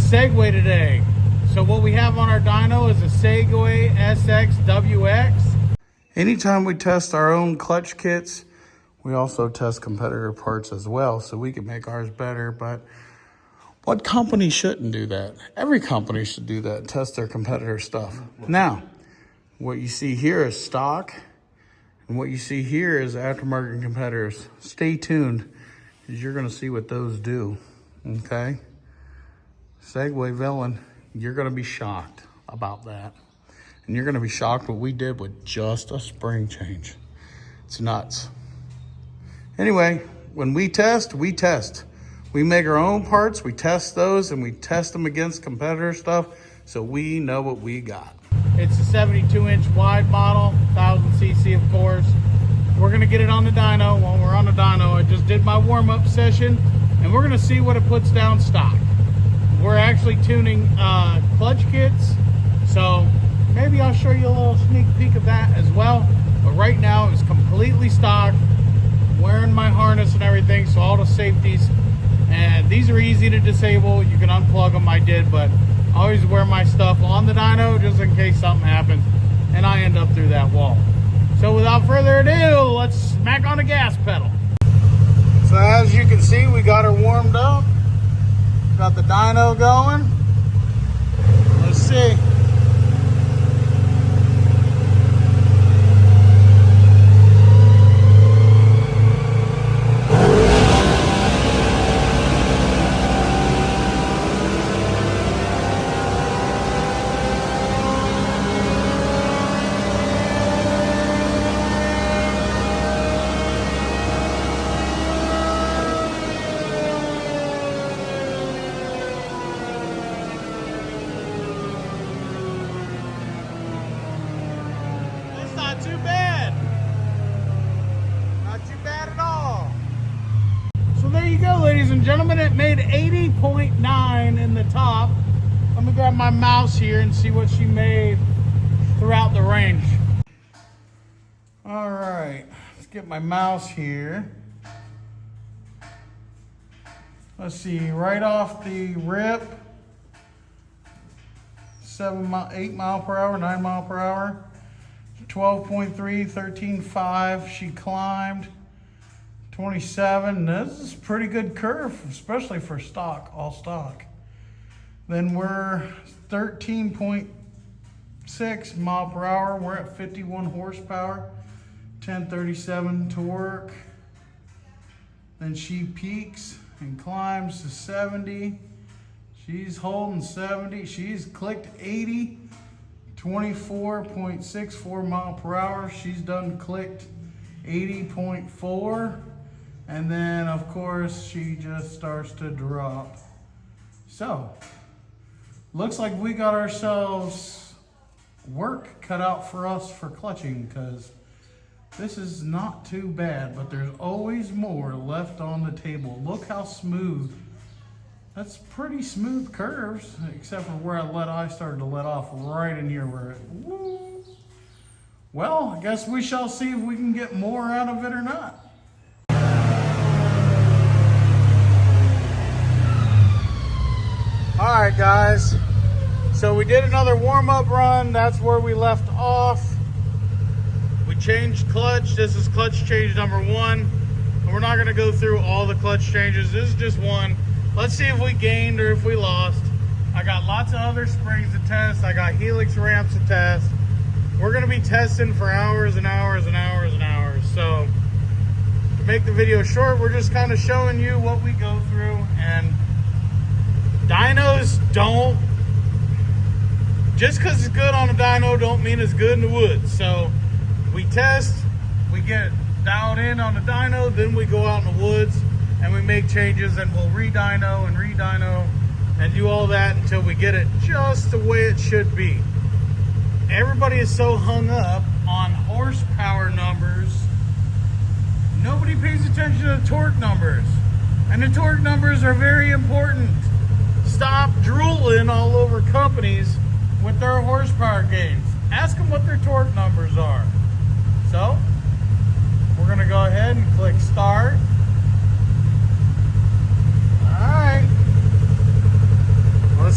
Segway today. So what we have on our dyno is a Segway SXWX. Anytime we test our own clutch kits, we also test competitor parts as well, so we can make ours better. But what company shouldn't do that? Every company should do that and test their competitor stuff. Now, what you see here is stock, and what you see here is aftermarket competitors. Stay tuned, because you're gonna see what those do, okay? SEGWAY Villain, you're gonna be shocked about that. And you're gonna be shocked what we did with just a spring change. It's nuts. Anyway, when we test, we test. We make our own parts, we test those, and we test them against competitor stuff, so we know what we got. It's a 72-inch wide model, 1000 cc of course. We're gonna get it on the dyno. When we're on the dyno, I just did my warm-up session, and we're gonna see what it puts down stock. We're actually tuning clutch kits, so maybe I'll show you a little sneak peek of that as well. But right now, it's completely stock. I'm wearing my harness and everything, so all the safeties. And these are easy to disable. You can unplug them, I did, but I always wear my stuff on the dyno just in case something happens and I end up through that wall. So without further ado, let's smack on the gas pedal. So as you can see, we got her warmed up. Got the dyno going. Let's see. Not too bad. Not too bad at all. So there you go, ladies and gentlemen. It made 80.9 in the top. Let me grab my mouse here and see what she made throughout the range. All right, let's get my mouse here. Let's see, right off the rip, 8 mile per hour, 9 mile per hour. 12.3, 13.5, she climbed. 27, this is a pretty good curve, especially for stock, all stock. Then we're 13.6 mile per hour, we're at 51 horsepower, 1037 torque. Then she peaks and climbs to 70. She's holding 70, she's clicked 80. 24.64 mile per hour. She's done clicked 80.4. And then of course she just starts to drop. So looks like we got ourselves work cut out for us for clutching, because this is not too bad, but there's always more left on the table. Look how smooth. That's pretty smooth curves, except for where I started to let off right in here where it, woo. Well, I guess we shall see if we can get more out of it or not. All right, guys. So we did another warm-up run. That's where we left off. We changed clutch. This is clutch change number 1. And we're not gonna go through all the clutch changes. This is just one. Let's see if we gained or if we lost. I got lots of other springs to test. I got helix ramps to test. We're gonna be testing for hours and hours and hours and hours. So to make the video short, we're just kind of showing you what we go through. And dynos don't, just because it's good on a dyno don't mean it's good in the woods. So we test, we get dialed in on the dyno, then we go out in the woods and we make changes, and we'll re-dyno and do all that until we get it just the way it should be. Everybody is so hung up on horsepower numbers. Nobody pays attention to the torque numbers. And the torque numbers are very important. Stop drooling all over companies with their horsepower gains. Ask them what their torque numbers are. So, we're gonna go ahead and click start. Alright, let's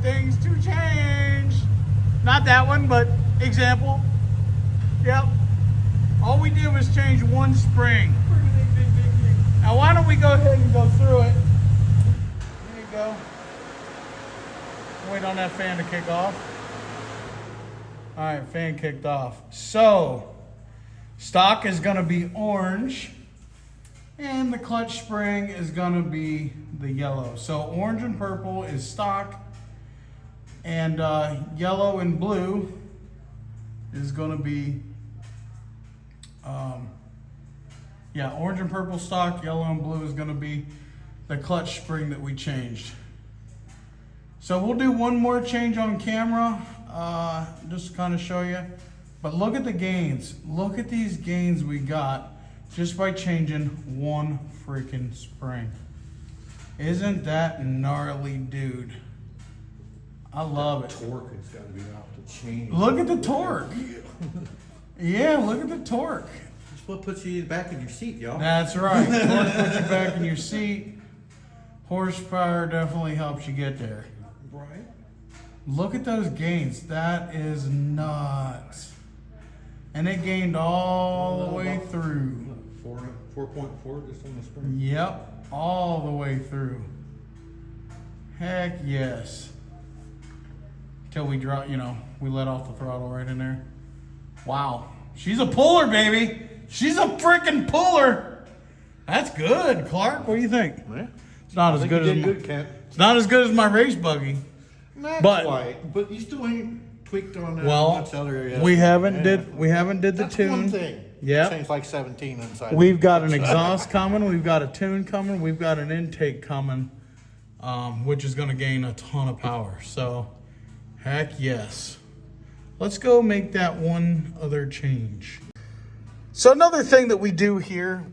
things to change. Not that one, but example. Yep. All we did was change one spring. Now why don't we go ahead and go through it. There you go. Wait on that fan to kick off. All right, fan kicked off. So, stock is gonna be orange and the clutch spring is gonna be the yellow. So orange and purple is stock, and yellow and blue is gonna be, yeah, orange and purple stock, yellow and blue is gonna be the clutch spring that we changed. So we'll do one more change on camera, just to kind of show you. But look at the gains. Look at these gains we got just by changing one freaking spring. Isn't that gnarly, dude? I love it. Torque has got to be off the chain. Look at the torque. Yeah, look at the torque. That's what puts you back in your seat, y'all. That's right. Torque puts you back in your seat. Horsepower definitely helps you get there. Right. Look at those gains. That is nuts. And it gained all the way through. 4.4 just on the spring. Yep, all the way through. Heck yes. Till we drop, you know, we let off the throttle right in there. Wow. She's a puller, baby. She's a freaking puller. That's good, Clark. What do you think? Yeah. It's not as good as my, Kent. it's not as good as my race buggy. Not But- quite, but you still ain't tweaked on that Well, much other area. we haven't Yeah. did the That's tune. one thing. Yeah. Changed like 17 inside. We've got an exhaust coming. We've got a tune coming. We've got an intake coming, which is going to gain a ton of power. So, heck yes. Let's go make that one other change. So another thing that we do here,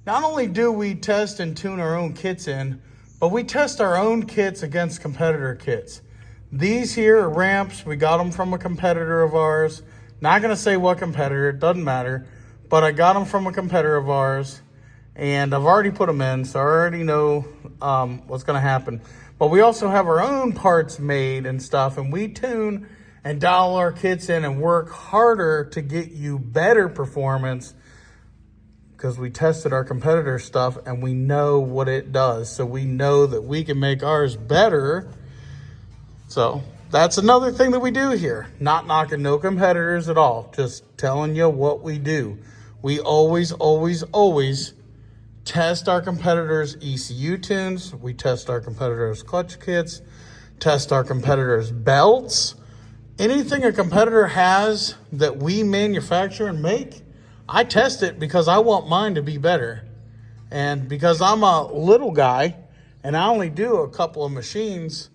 not only do we test and tune our own kits in, but we test our own kits against competitor kits. These here are ramps. We got them from a competitor of ours. Not going to say what competitor, it doesn't matter. But I got them from a competitor of ours, and I've already put them in, so I already know what's going to happen. But we also have our own parts made and stuff, and we tune and dial our kits in and work harder to get you better performance because we tested our competitor stuff and we know what it does. So we know that we can make ours better. So that's another thing that we do here. Not knocking no competitors at all. Just telling you what we do. We always, always, always test our competitors' ECU tunes. We test our competitors' clutch kits. Test our competitors' belts. Anything a competitor has that we manufacture and make, I test it because I want mine to be better. And because I'm a little guy and I only do a couple of machines,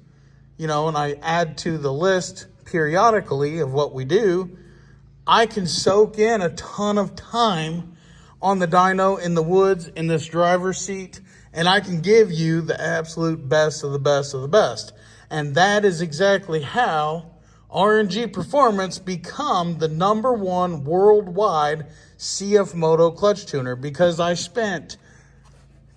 you know, and I add to the list periodically of what we do, I can soak in a ton of time on the dyno, in the woods, in this driver's seat, and I can give you the absolute best of the best of the best. And that is exactly how R.N.G. Performance become the #1 worldwide CF Moto clutch tuner, because I spent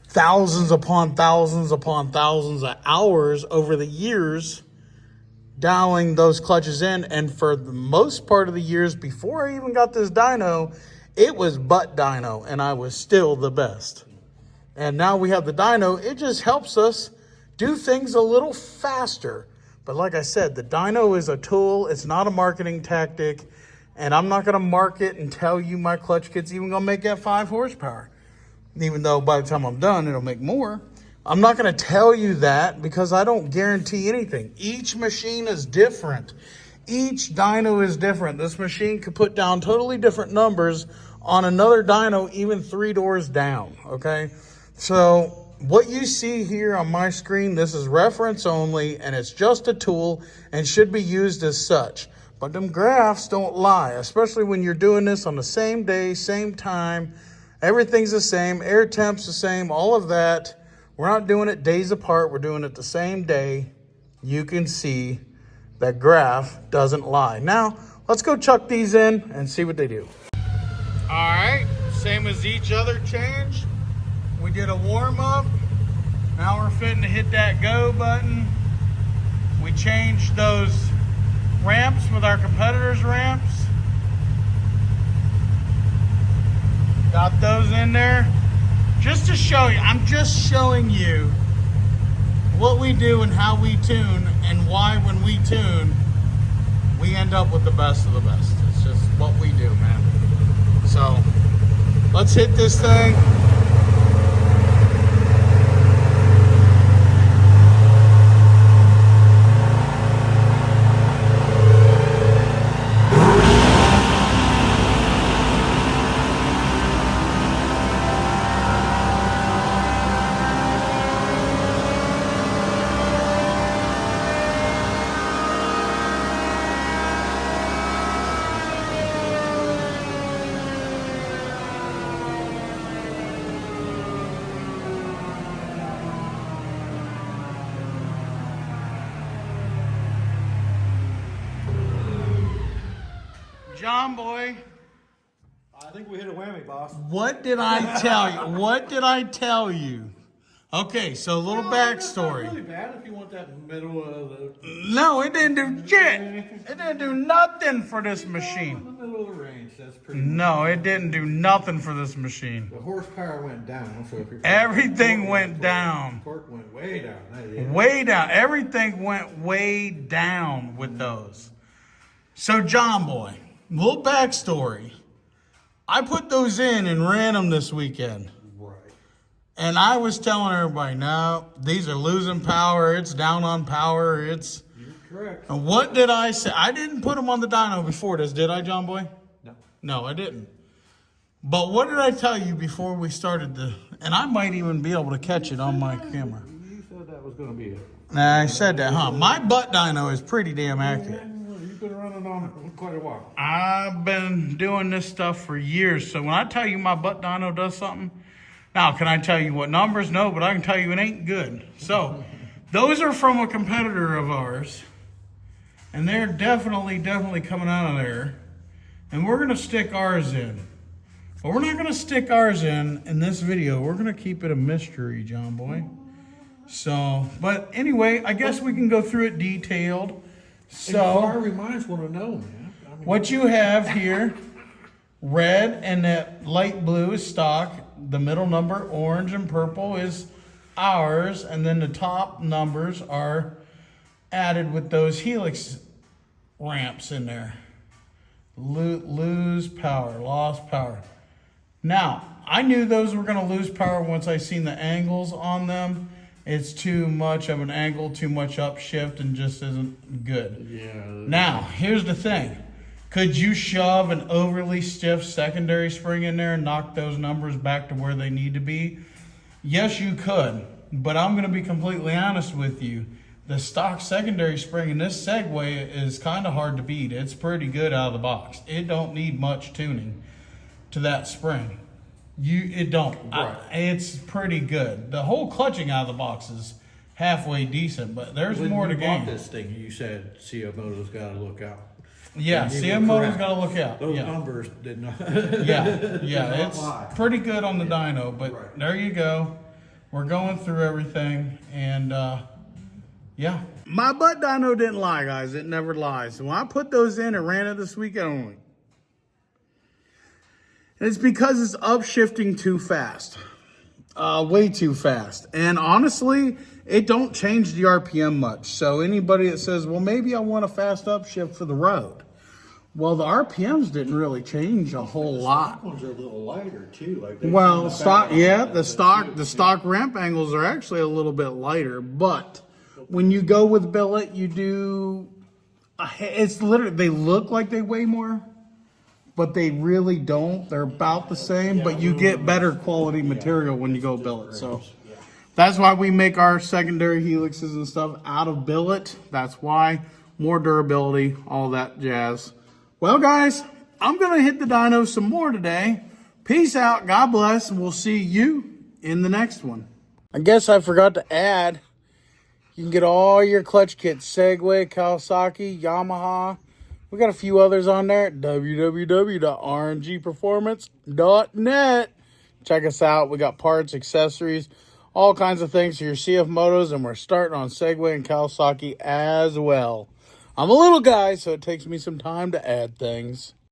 thousands upon thousands upon thousands of hours over the years dialing those clutches in. And for the most part of the years before I even got this dyno, it was butt dyno and I was still the best. And now we have the dyno. It just helps us do things a little faster. But like I said, the dyno is a tool. It's not a marketing tactic. And I'm not going to market and tell you my clutch kit's even going to make that 5 horsepower. Even though by the time I'm done, it'll make more. I'm not going to tell you that because I don't guarantee anything. Each machine is different. Each dyno is different. This machine could put down totally different numbers on another dyno, even 3 doors down, okay? So what you see here on my screen, this is reference only, and it's just a tool and should be used as such. But them graphs don't lie, especially when you're doing this on the same day, same time. Everything's the same, air temp's the same, all of that. We're not doing it days apart, we're doing it the same day. You can see that graph doesn't lie. Now, let's go chuck these in and see what they do. All right, same as each other change. We did a warm up. Now we're fitting to hit that go button. We changed those ramps with our competitors' ramps. Got those in there. Just to show you, I'm just showing you what we do and how we tune and why when we tune, we end up with the best of the best. It's just what we do, man. So, let's hit this thing. John boy, I think we hit a whammy, boss. what did I tell you? What did I tell you? Okay, so a little backstory. Not really bad if you want that middle of the. No, it didn't do shit. It didn't do nothing for this machine. In the middle of the range, that's pretty. No, it didn't do nothing for this machine. The horsepower went down, so if you're. Everything went down. Torque went way down. That is. Way down. Everything went way down with those. So, John boy, little backstory. I put those in and ran them this weekend. Right. And I was telling everybody, no, these are losing power. It's down on power. It's. You're correct. And what did I say? I didn't put them on the dyno before this, did I, John boy? No. No, I didn't. But what did I tell you before we started the? And I might even be able to catch it on my camera. You said that was going to be it. Nah, I said that, huh? My butt dyno is pretty damn accurate. You've been running on it quite a while. I've been doing this stuff for years. So when I tell you my butt dyno does something, now can I tell you what numbers? No, but I can tell you it ain't good. So those are from a competitor of ours. And they're definitely coming out of there. And we're going to stick ours in. But we're not going to stick ours in this video. We're going to keep it a mystery, John boy. So, but anyway, I guess we can go through it detailed. So, Reminds want to know, man. I mean, what you have here, red and that light blue is stock. The middle number, orange and purple, is ours. And then the top numbers are added with those helix ramps in there. Lose power, lost power. Now, I knew those were going to lose power once I seen the angles on them. It's too much of an angle, too much upshift, and just isn't good. Yeah. Now, here's the thing. Could you shove an overly stiff secondary spring in there and knock those numbers back to where they need to be? Yes, you could. But I'm going to be completely honest with you. The stock secondary spring in this Segway is kind of hard to beat. It's pretty good out of the box. It don't need much tuning to that spring. It don't. Right. It's pretty good. The whole clutching out of the box is halfway decent, but there's When more to you bought gain. this thing, you said CMO's got to look out. Yeah, And you CM were Motor's correct. got to look out. Those Yeah. numbers did not. Yeah, it's lie. pretty good on the dyno, but Right. there you go. We're going through everything, and yeah. My butt dyno didn't lie, guys. It never lies. So when I put those in and ran it this weekend, I'm like, and it's because it's upshifting too fast. Way too fast. And honestly, it don't change the RPM much. So anybody that says, well, maybe I want a fast upshift for the road. Well, the RPMs didn't really change a whole lot. Ones are a little lighter too. Like they Well, come stock, back yeah, on the stock ramp angles are actually a little bit lighter, but when you go with billet, you do, it's literally, they look like they weigh more, but they really don't. They're about the same, but you get better quality material when you go billet. So that's why we make our secondary helixes and stuff out of billet. That's why. More durability, all that jazz. Well, guys, I'm going to hit the dyno some more today. Peace out. God bless. And we'll see you in the next one. I guess I forgot to add, you can get all your clutch kits. Segway, Kawasaki, Yamaha. We got a few others on there. www.rngperformance.net. Check us out. We got parts, accessories, all kinds of things for your CF motos, and we're starting on Segway and Kawasaki as well. I'm a little guy, so it takes me some time to add things.